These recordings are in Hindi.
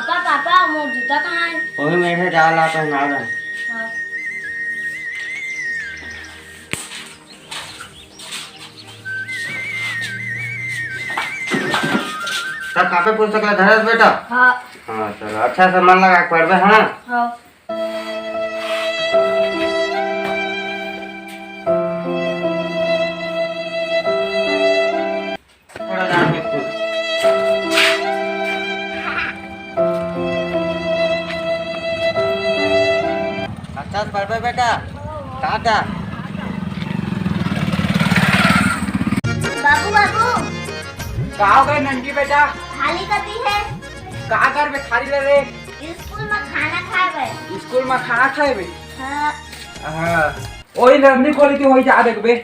पापा पापा मोर जूता कहाँ है? वही मेरे डाला पहना रहा। हाँ। सब कापे पुस्तक ला धरस बेटा। हाँ। हाँ चलो अच्छा से मन लगा के पढ़बे हाँ। हाँ। थोड़ा जान के खुद। अच्छा से पढ़बे बेटा। टाटा। बाबू बाबू कहाँ गए नंटी बेटा? खाली कती है? कहाँ कर बे खाली ले रे? स्कूल में खाना खाए बे। स्कूल में खाना खाए बे? हाँ। हाँ। ओही लंबी खोली थी वही जा देख बे।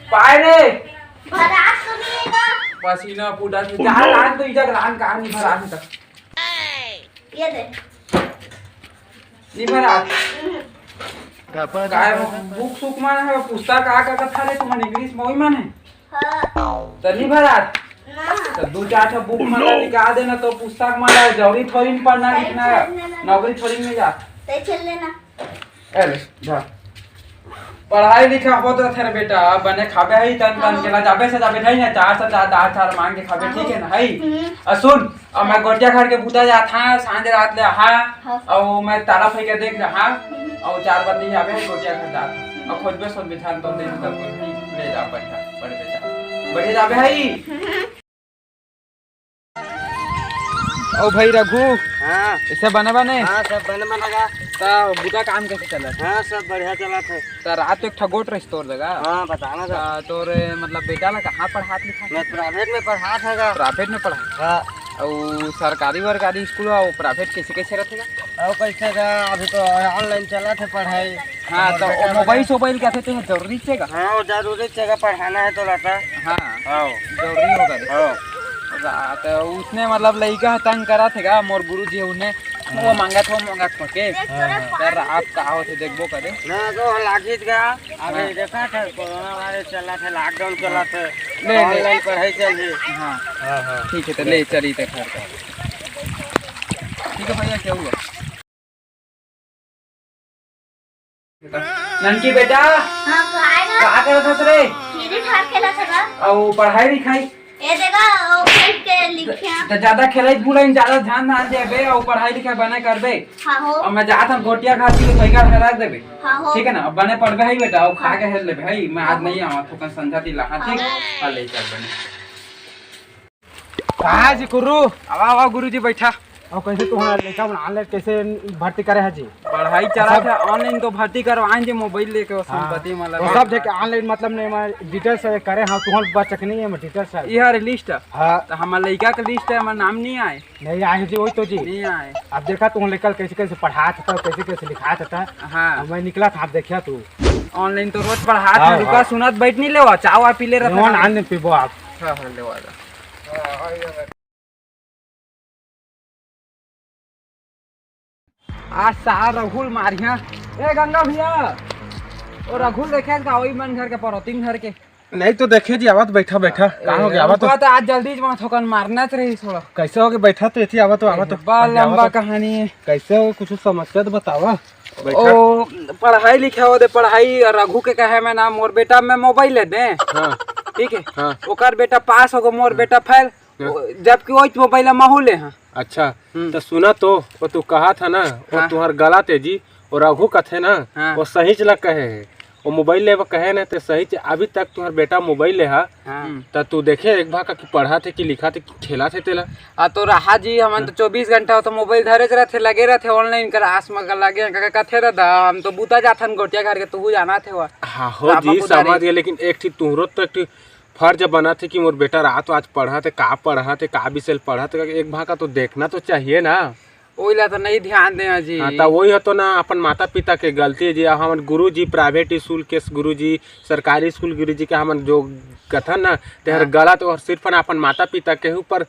पाए रे। भरात सुनिएगा। पसीना पूरा थी। जा लान तो इधर लान कहाँ नहीं भरा तक। ये दे। नहीं भरा। काय बुक सुक माने है पुस्तक आ का था रे तुम इंग्लिश में वही माने? हाँ। तो नहीं भरा। ना। तो दो चार ठो बुक माला निकाल देना तो पुस्तक माला जरूरी थोड़ी नहीं पढ़ना लिखना नौकरी थोड़ी में जा। ते चल लेना। अरे जा। पढ़ाई लिखा होत रहे रे बेटा बने खाबे है तन तन केला जाबे से जाबे नहीं है चार से चार चार मांग के खाबे ठीक है ना है। सुन अब मैं गोटिया घर के बुता जा था सांझ रात ले हां और मैं ताला फेंक के देख रहा और चार बंदी आवे गोटिया घर जा और खोजबे सुन बिठान तो दे तब ले जा बैठा बड़े बेटा बढ़िया जाबे है। ओ भाई रघु हाँ ऐसे बने बने हाँ सब बने में लगा। तो बुता काम कैसे चला? हाँ सब बढ़िया चला था। तो रात तो एक ठगोट रही तोर जगह। हाँ बताना था। तोर मतलब बेटा ला कहाँ पढ़ात लिखा? मैं प्राइवेट में पढ़ा था। प्राइवेट में पढ़ा? हाँ। और सरकारी वरकारी स्कूल और प्राइवेट कैसे कैसे रहेगा? और कैसे का अभी तो ऑनलाइन चला था पढ़ाई। हाँ तो मोबाइल क्या थे जरूरी से? हाँ वो जरूरी जगह पढ़ाना है तो रहता। हाँ हाँ जरूरी होगा। हाँ तो उसने मतलब लड़का तंग करा थे मोर गुरुजी उन्हें वो मांगा था मांगा के सर आप कहा होते देखबो करे ना तो लागित गया। अभी देखा था कोरोना वायरस चला था लॉकडाउन चला था ले ऑनलाइन पढ़ाई चल रही। हाँ हाँ हाँ ठीक है तो ले चली तो घर का ठीक है भैया क्या हुआ? ननकी बेटा हाँ तो आएगा। क्या कर रहा था रे? खीरी ठाक खेला था। और पढ़ाई लिखाई ये देखा वो खेल के लिखिया। तो ज्यादा खेले बुला ज्यादा ध्यान ना देबे और पढ़ाई लिखाई बने करबे। हाँ हो। और मैं जात हम गोटिया खाती तो भैया घर रख देबे। हाँ हो। ठीक है ना अब बने पढ़बे है बेटा और खा के हेल लेबे है मैं आज नहीं आवा तो कन संझा दी लहा ठीक आ ले चल बने। कहाँ जी गुरु? आवा गुरुजी बैठा। और कैसे तुम्हारा लड़का ऑनलाइन कैसे भर्ती करे है जी? पढ़ाई चला था ऑनलाइन तो भर्ती करवाएं जे मोबाइल लेके वो संपत्ति वाला तो सब देख ऑनलाइन मतलब नहीं मैं डिटेल्स करे हाँ तुम्हारे बच्चा नहीं है मैं डिटेल्स है। यह लिस्ट है। हाँ तो हमारे लड़का का लिस्ट है हमारा नाम नहीं आए। नहीं आए जी वही तो जी नहीं आए। अब देखा तुम लड़का कैसे कैसे पढ़ाया था कैसे कैसे लिखाया था। हाँ मैं निकला था आप देखिया तू ऑनलाइन तो रोज पढ़ा था हाँ, रुका हाँ। सुनत बैठ नहीं लेवा चावा पी ले रहा था। आने पीबो आप। हाँ हाँ लेवा आज सार रघुल मारिया ए गंगा भैया और रघुल देखे का वही मन घर के परोतिन घर के नहीं तो देखे जी आवत बैठा बैठा कहाँ हो गया आवत तो आज जल्दी जमा थोकन मारना तो रही थोड़ा कैसे हो गया बैठा तो ऐसी आवत आवत बड़ा लंबा कहानी है कैसे हो कुछ समस्या तो बतावा। ओ पढ़ाई लिखा हो दे पढ़ाई रघु के कहे मैं नाम मोर बेटा में मोबाइल ले दे ठीक है। हाँ। ओकर बेटा पास हो गो मोर बेटा फेल जबकि वही मोबाइल माहौल है। अच्छा तो सुना तो वो तू कहा था ना वो हाँ। तुम्हार गला तेजी और रघु कथे ना हाँ। वो सही चला कहे है वो मोबाइल ले कहे ना तो सही अभी तक तुम्हार बेटा मोबाइल ले हा तो तू देखे एक भाग की पढ़ा थे कि लिखा थे कि खेला थे तेला आ तो रहा जी हम तो 24 घंटा तो मोबाइल धरे रहते लगे रहते ऑनलाइन कर आस में लगे कथे रहा हम तो बूता जाथन गोटिया घर के तू जाना थे वह हाँ हो जी समझ गया लेकिन एक ठीक तुहरो तो एक फर्ज बना थे कि मोर बेटा रात आज पढ़ा थे का विषय पढ़ा थे एक भाग का तो देखना तो चाहिए ना ओइला तो नहीं ध्यान दे जी। हाँ तो वही तो ना अपन माता पिता के गलती जी हमारे गुरु जी प्राइवेट स्कूल के गुरु जी सरकारी स्कूल गुरु जी के हम जो कथन ना तेहर गलत और सिर्फ ना अपन माता पिता के ऊपर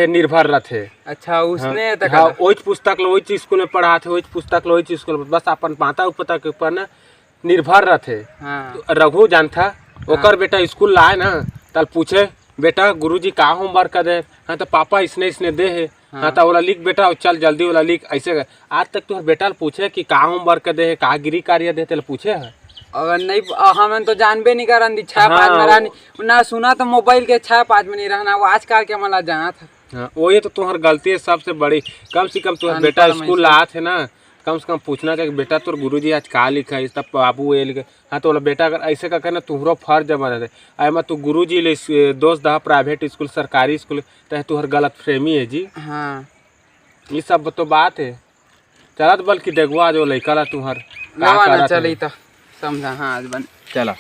निर्भर रहते। अच्छा उसने हाँ वही पुस्तक लो वही स्कूल में पढ़ा थे वही पुस्तक लो वही स्कूल में बस अपन माता पिता के ऊपर ना निर्भर रहते। रघु जान था ओकर बेटा स्कूल लाए ना तल पूछे बेटा गुरुजी का होमवर्क कर दे हाँ तो पापा इसने दे है। हाँ तो वाला लिख बेटा, चल जल्दी वाला लिख। ऐसे आज तक तुहर बेटा पूछे कि का होमवर्क दे है, का गिरी कार्य दे, तेल पूछे है? और नहीं, हम तो जानबे नहीं करन दी 6-5 में रहनी ना, सुना तो मोबाइल के 6-5 में नहीं रहना, वो आजकल के मला जाना था। हाँ वही तो तुम्हार गलती है सबसे बड़ी। कम से कम तुम्हारा बेटा स्कूल आत है ना, कम से कम पूछना चाहिए बेटा तोर गुरुजी आज का लिखा है, तब बाबू ये लिखे। हाँ तो बेटा अगर ऐसे का करना तुम्हारा फर्ज बना है। अरे तू गुरुजी ले दोस्त दहा प्राइवेट स्कूल सरकारी स्कूल, तो तुहर गलत फहमी है जी। हाँ ये सब तो बात है। चला तो बल्कि देखवा जो लड़का ला तुम्हार चली तो समझा। हाँ आज बन चला।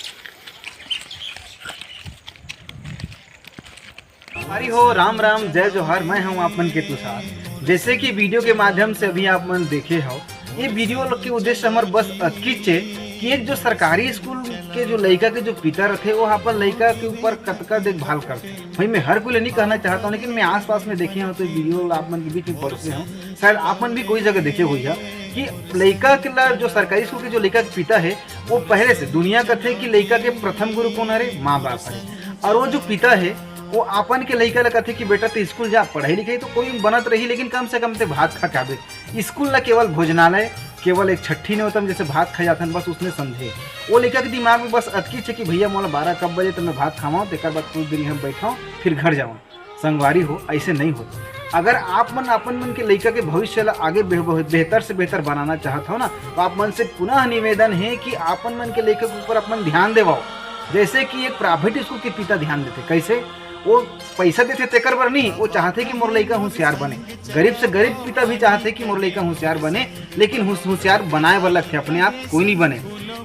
हरी हो, राम राम, जय जोहार। मैं हूँ आप मन के तुषार। जैसे कि वीडियो के माध्यम से अभी आप मन देखे हो, ये वीडियो के उद्देश्य हमारे बस अतकिच है कि एक जो सरकारी स्कूल के जो लड़का के जो पिता रखे वो अपन लड़का के ऊपर कतका देखभाल करते हैं। भाई मैं हर कोई नहीं कहना चाहता हूँ, लेकिन मैं आसपास में देखे हूँ तो वीडियो आप मन के बीच में परोसे हूँ, शायद आप मन भी कोई जगह देखे हुई है कि लड़का के जो सरकारी स्कूल के जो लड़का के पिता है वो पहले से दुनिया का थे कि लड़का के प्रथम गुरु कौन है, माँ बाप है। और वो जो पिता है वो अपन के लड़का ला कहते कि बेटा तो स्कूल जा, पढ़ाई लिखाई तो कोई बनत रही, लेकिन कम से कम से भात खा के आवे। स्कूल ला केवल भोजनालय, केवल एक छठी नहीं होता जैसे भात खा जाता बस उसने समझे। वो लड़का के दिमाग में बस अतकी है कि भैया मोला 12 कब बजे तो मैं भात खावाऊँ, तेकर बाद कुछ देरी हम बैठाऊँ फिर घर जाऊँ। संगवारी हो, ऐसे नहीं हो। अगर आप मन अपन मन के लड़का के भविष्य ला आगे बेहतर से बेहतर बनाना चाहते हो ना, तो आप मन से पुनः निवेदन है कि अपन मन के लड़के के ऊपर अपन ध्यान देवाओ। जैसे कि एक प्राइवेट स्कूल के पिता ध्यान देते, कैसे वो पैसा देते तेकर बर नहीं, वो चाहते कि मोर लड़का होशियार बने। गरीब से गरीब पिता भी चाहते कि मोर लड़का होशियार बने, लेकिन होशियार बनाए वाला थे, अपने आप कोई नहीं बने।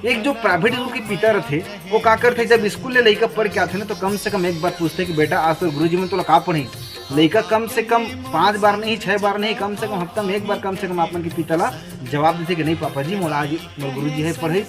एक जो प्राइवेट स्कूल के पिता रहते वो का करते, जब स्कूल ले लड़का पढ़ के आते ना तो कम से कम एक बार पूछते कि बेटा आज तो गुरुजी में तो का पढ़ी। लड़का कम से कम 5 बार नहीं 6 बार नहीं, कम से कम हफ्ता में एक बार कम से कम अपन के पिता ला जवाब देते कि नहीं पापा जी मोला आज मोर गुरुजी है पढ़े।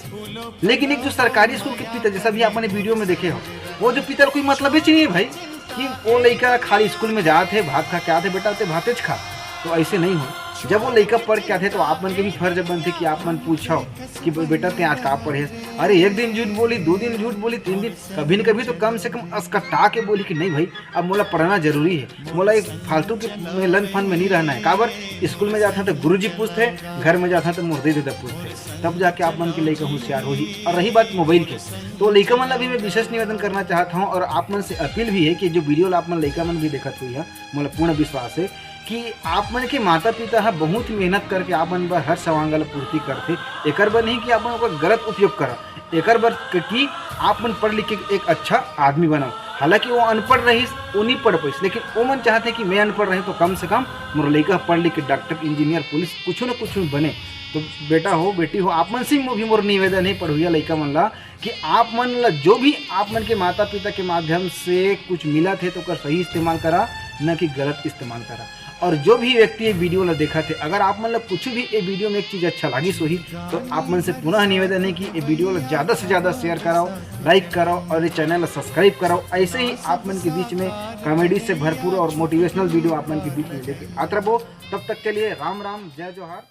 लेकिन एक जो सरकारी स्कूल के पिता, जैसा भी आपने वीडियो में देखे हो, वो जो पिता कोई मतलब ही नहीं भाई कि वो लड़का खाली स्कूल में जाते भात खा के आते, बेटा ते भातेज खा, तो ऐसे नहीं हो। जब वो लड़का पढ़ के आते तो आप मन के भी फर्ज बनते कि आप मन पूछो कि बेटा ते आज का पढ़े। अरे एक दिन झूठ बोली, 2 दिन झूठ बोली, 3 दिन, कभी न कभी तो कम से कम अस्कटा के बोली कि नहीं भाई अब मोला पढ़ना जरूरी है, मोला एक फालतू के लन फन में नहीं रहना है। काबर स्कूल में जाता तो गुरुजी पूछते, घर में जाता तो मुर्दे देता पूछते, तब जाके आप मन के लड़का होशियार हो ही। और रही बात मोबाइल के, तो लड़का मन अभी मैं विशेष निवेदन करना चाहता हूँ और आप मन से अपील भी है कि जो वीडियो आप मन लड़का मन भी देखत हुई है, मोला पूर्ण विश्वास है कि आप मन के माता पिता है बहुत मेहनत करके आप मन बर हर सवांग ला पूर्ति करते। एकर बर नहीं कि आप मन ओकर गलत उपयोग करा, एकर बर कि आप मन पढ़ लिख के एक अच्छा आदमी बनाओ। हालांकि वो अनपढ़ रही, वो नहीं पढ़ पाई, लेकिन वो मन चाहते कि मैं अनपढ़ रही तो कम से कम मोर लड़का पढ़ लिख के डॉक्टर, इंजीनियर, पुलिस कुछ न कुछ बने। तो बेटा हो बेटी हो, आप मन से भी मोर निवेदन है पढ़ुया लड़का मन ला कि आप मन ला जो भी आप मन के माता पिता के माध्यम से कुछ मिला थे तो कर सही इस्तेमाल करा, न कि गलत इस्तेमाल करा। और जो भी व्यक्ति ये वीडियो ला देखा थे, अगर आप मतलब कुछ भी ये वीडियो में एक चीज़ अच्छा लगी सोही तो आप मन से पुनः निवेदन है कि ये वीडियो ला ज़्यादा से ज़्यादा शेयर कराओ, लाइक कराओ और ये चैनल ला सब्सक्राइब कराओ। ऐसे ही आप मन के बीच में कॉमेडी से भरपूर और मोटिवेशनल वीडियो आप मन के बीच में लेके आते रहो। तब तक के लिए राम राम, जय जोहार।